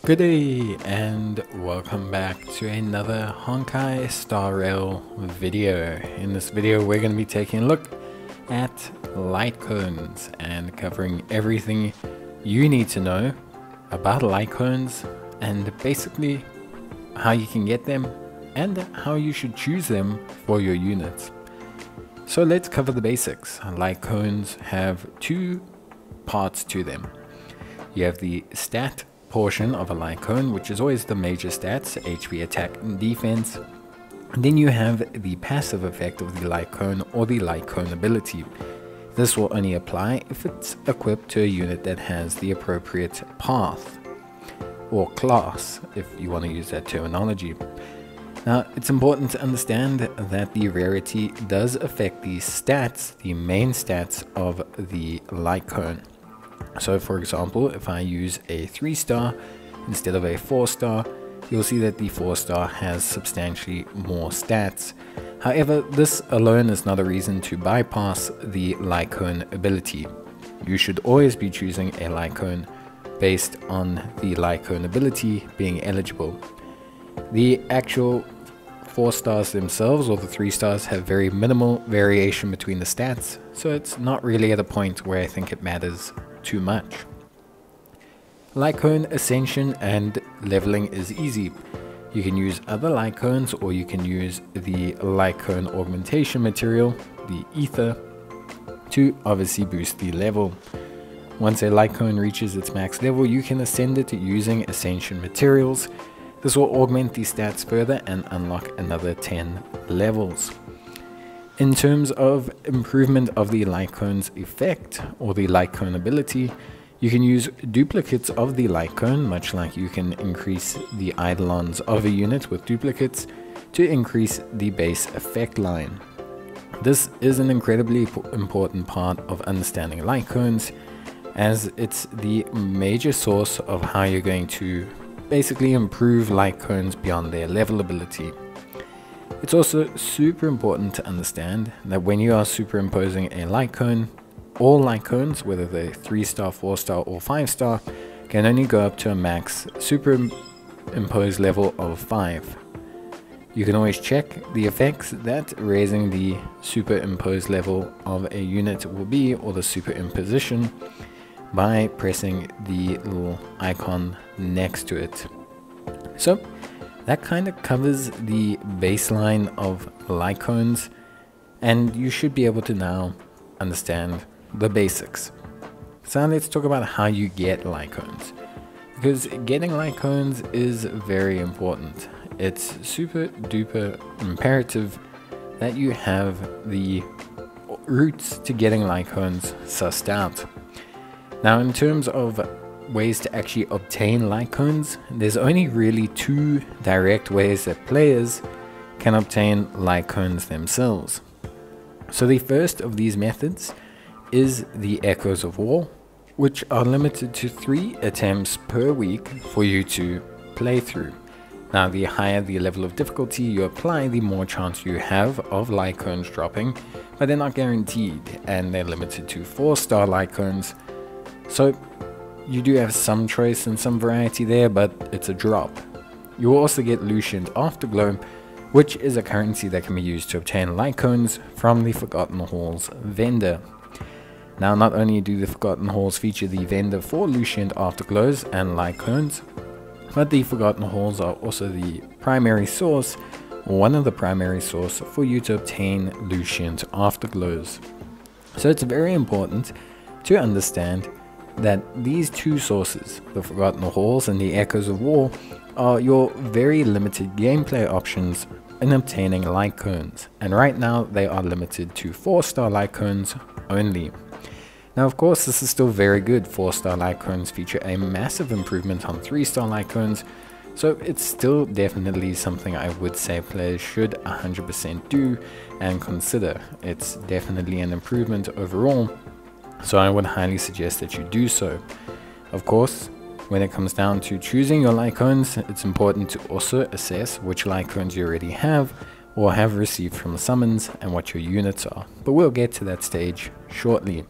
Good day and welcome back to another Honkai Star Rail video. In this video we're going to be taking a look at light cones and covering everything you need to know about light cones and basically how you can get them and how you should choose them for your units. So let's cover the basics. Light cones have two parts to them. You have the stat portion of a light cone, which is always the major stats, HP, attack, and defense. And then you have the passive effect of the light cone or the light cone ability. This will only apply if it's equipped to a unit that has the appropriate path or class, if you want to use that terminology. Now, it's important to understand that the rarity does affect the stats, the main stats of the light cone. So for example, if I use a 3-star instead of a 4-star, you'll see that the 4-star has substantially more stats. However, this alone is not a reason to bypass the light cone ability. You should always be choosing a light cone based on the light cone ability being eligible. The actual 4-stars themselves or the 3-stars have very minimal variation between the stats, so it's not really at a point where I think it matters too much. Light cone ascension and leveling is easy. You can use other light cones or you can use the light cone augmentation material, the ether, to obviously boost the level. Once a light cone reaches its max level, you can ascend it using ascension materials. This will augment the stats further and unlock another 10 levels. In terms of improvement of the light cone's effect or the light cone ability, you can use duplicates of the light cone, much like you can increase the eidolons of a unit with duplicates to increase the base effect line. This is an incredibly important part of understanding light cones, as it's the major source of how you're going to basically improve light cones beyond their level ability. It's also super important to understand that when you are superimposing a light cone, all light cones, whether they're 3-star, 4-star or 5-star, can only go up to a max superimposed level of 5. You can always check the effects that raising the superimposed level of a unit will be, or the superimposition, by pressing the little icon next to it. So that kind of covers the baseline of light cones, and you should be able to now understand the basics. So now let's talk about how you get light cones, because getting light cones is very important. It's super duper imperative that you have the routes to getting light cones sussed out. Now, in terms of ways to actually obtain light cones, there's only really two direct ways that players can obtain light cones themselves. So the first of these methods is the Echoes of War, which are limited to 3 attempts per week for you to play through. Now, the higher the level of difficulty you apply, the more chance you have of light cones dropping, but they're not guaranteed, and they're limited to 4-star light cones. So you do have some choice and some variety there, but it's a drop. You will also get Lucian's Afterglow, which is a currency that can be used to obtain light cones from the Forgotten Halls vendor. Now, not only do the Forgotten Halls feature the vendor for Lucian's Afterglows and light cones, but the Forgotten Halls are also the primary source, or one of the primary sources for you to obtain Lucian's Afterglows. So it's very important to understand that these two sources, the Forgotten Halls and the Echoes of War, are your very limited gameplay options in obtaining light cones, and right now they are limited to 4-star light cones only. Now, of course, this is still very good. 4-star light cones feature a massive improvement on 3-star light cones, so it's still definitely something I would say players should 100% do and consider. It's definitely an improvement overall, so I would highly suggest that you do so. Of course, when it comes down to choosing your light cones, it's important to also assess which light cones you already have or have received from summons and what your units are, but we'll get to that stage shortly.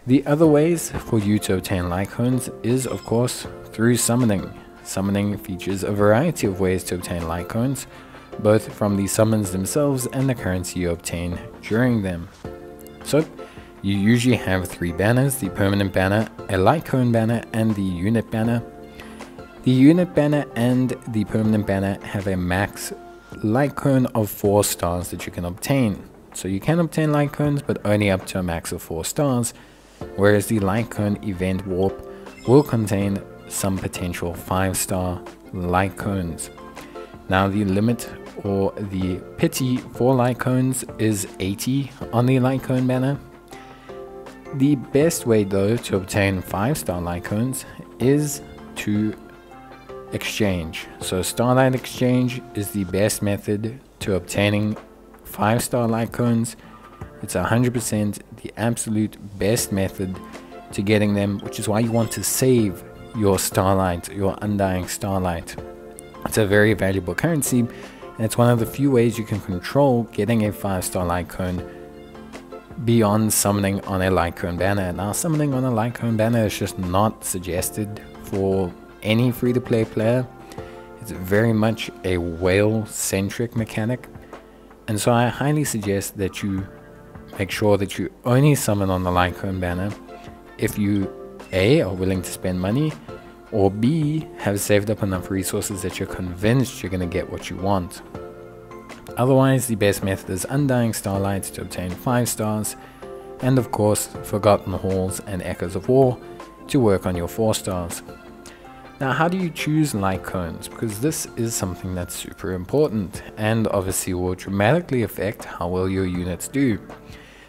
The other ways for you to obtain light cones is, of course, through summoning. summoning features a variety of ways to obtain light cones, both from the summons themselves and the currency you obtain during them. So, you usually have 3 banners: the permanent banner, a light cone banner, and the unit banner. The unit banner and the permanent banner have a max light cone of 4 stars that you can obtain. So you can obtain light cones, but only up to a max of 4 stars, whereas the light cone event warp will contain some potential 5-star light cones. Now the limit or the pity for light cones is 80 on the light cone banner. The best way though to obtain 5-star light cones is to exchange. So Starlight Exchange is the best method to obtaining 5-star light cones. It's 100% the absolute best method to getting them, which is why you want to save your Starlight, your Undying Starlight. It's a very valuable currency, and it's one of the few ways you can control getting a 5-star light cone beyond summoning on a light cone banner. Now, summoning on a light cone banner is just not suggested for any free-to-play player. It's very much a whale-centric mechanic, and so I highly suggest that you make sure that you only summon on the light cone banner if you A, are willing to spend money, or B, have saved up enough resources that you're convinced you're going to get what you want. Otherwise, the best method is Undying Starlight to obtain 5 stars, and of course Forgotten Halls and Echoes of War to work on your 4 stars. Now, how do you choose light cones? Because this is something that's super important and obviously will dramatically affect how well your units do.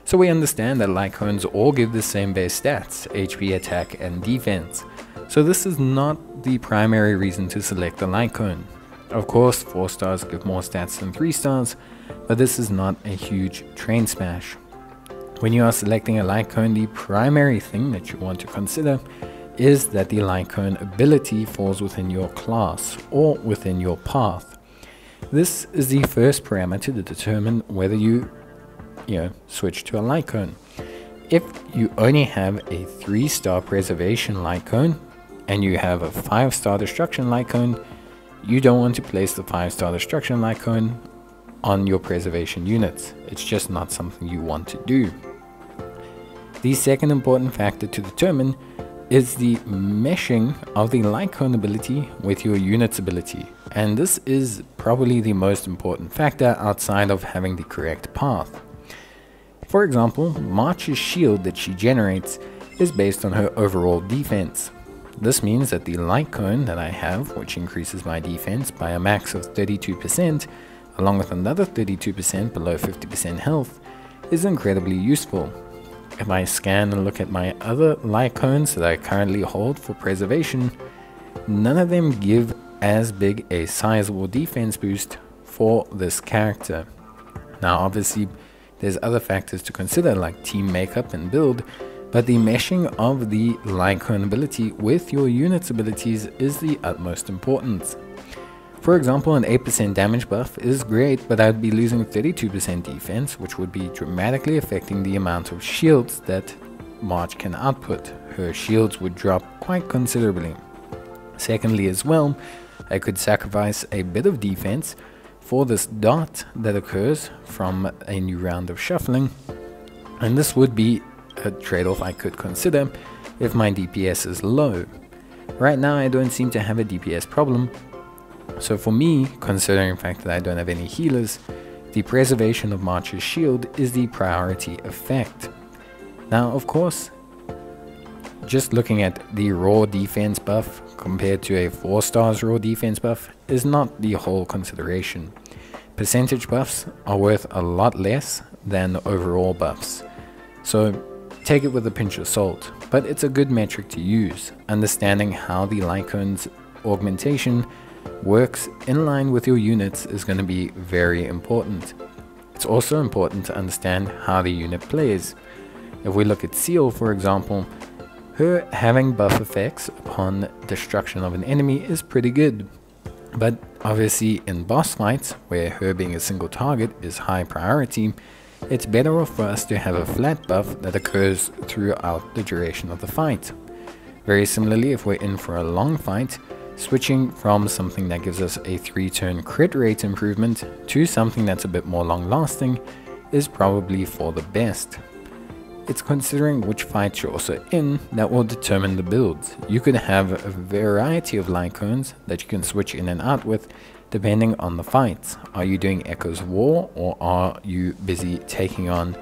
So we understand that light cones all give the same base stats: HP, attack, and defense. So this is not the primary reason to select a light cone. Of course, 4 stars give more stats than 3 stars, but this is not a huge train smash. When you are selecting a light cone, the primary thing that you want to consider is that the light cone ability falls within your class or within your path. This is the first parameter to determine whether you switch to a light cone. If you only have a 3-star preservation light cone and you have a 5-star destruction light cone, you don't want to place the 5-star destruction light cone on your preservation units. It's just not something you want to do. The second important factor to determine is the meshing of the light cone ability with your unit's ability, and this is probably the most important factor outside of having the correct path. For example, March's shield that she generates is based on her overall defense. This means that the light cone that I have, which increases my defense by a max of 32%, along with another 32% below 50% health, is incredibly useful. If I scan and look at my other light cones that I currently hold for preservation, none of them give as big a sizable defense boost for this character. Now obviously there's other factors to consider like team makeup and build, but the meshing of the light cone ability with your unit's abilities is the utmost importance. For example, an 8% damage buff is great, but I'd be losing 32% defense, which would be dramatically affecting the amount of shields that March can output. Her shields would drop quite considerably. Secondly as well, I could sacrifice a bit of defense for this dot that occurs from a new round of shuffling, and this would be a trade-off I could consider if my DPS is low. Right now I don't seem to have a DPS problem, so for me, considering the fact that I don't have any healers, the preservation of March's shield is the priority effect. Now of course, just looking at the raw defense buff compared to a 4 stars raw defense buff is not the whole consideration. Percentage buffs are worth a lot less than overall buffs, so take it with a pinch of salt, but it's a good metric to use. Understanding how the light cone's augmentation works in line with your units is going to be very important. It's also important to understand how the unit plays. If we look at Seal, for example, her having buff effects upon destruction of an enemy is pretty good, but obviously in boss fights, where her being a single target is high priority, it's better off for us to have a flat buff that occurs throughout the duration of the fight. Very similarly, if we're in for a long fight, switching from something that gives us a 3-turn crit rate improvement to something that's a bit more long lasting is probably for the best. It's considering which fights you're also in that will determine the builds. You could have a variety of light cones that you can switch in and out with depending on the fights. Are you doing Echoes of War, or are you busy taking on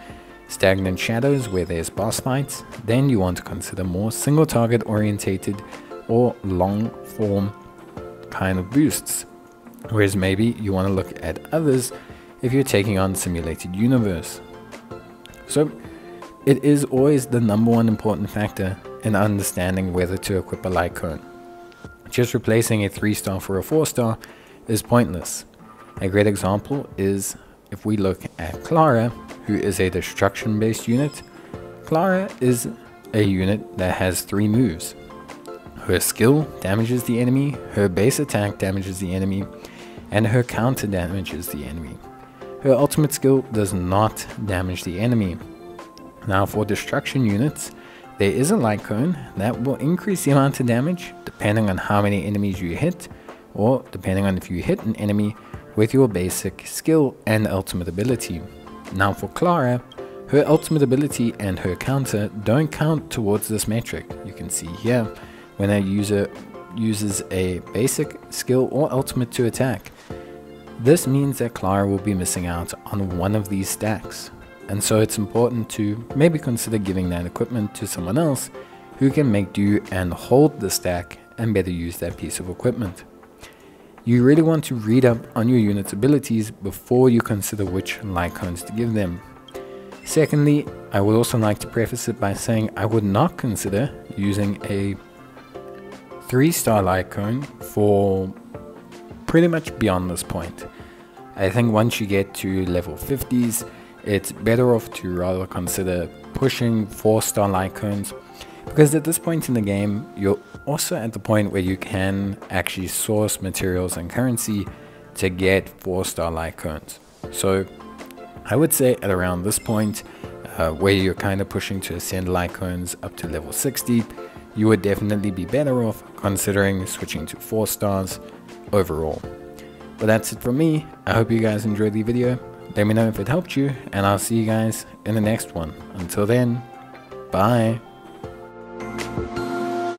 stagnant shadows where there's boss fights? Then you want to consider more single target orientated or long form kind of boosts. Whereas maybe you want to look at others if you're taking on simulated universe. So it is always the #1 important factor in understanding whether to equip a light cone. Just replacing a 3-star for a 4-star is pointless. A great example is if we look at Clara, who is a destruction based unit. Clara is a unit that has 3 moves. Her skill damages the enemy, her base attack damages the enemy, and her counter damages the enemy. Her ultimate skill does not damage the enemy. Now for destruction units, there is a light cone that will increase the amount of damage depending on how many enemies you hit, or depending on if you hit an enemy with your basic skill and ultimate ability. Now for Clara, her ultimate ability and her counter don't count towards this metric. You can see here when a user uses a basic skill or ultimate to attack. This means that Clara will be missing out on one of these stacks. And so it's important to maybe consider giving that equipment to someone else who can make do and hold the stack and better use that piece of equipment. You really want to read up on your unit's abilities before you consider which light cones to give them. Secondly, I would also like to preface it by saying I would not consider using a 3-star light cone for pretty much beyond this point. I think once you get to level 50s, it's better off to rather consider pushing 4-star light cones, because at this point in the game, you're also at the point where you can actually source materials and currency to get 4-star light cones. So I would say at around this point, where you're kind of pushing to ascend light cones up to level 60, you would definitely be better off considering switching to 4 stars overall. But that's it from me. I hope you guys enjoyed the video. Let me know if it helped you, and I'll see you guys in the next one. Until then, bye.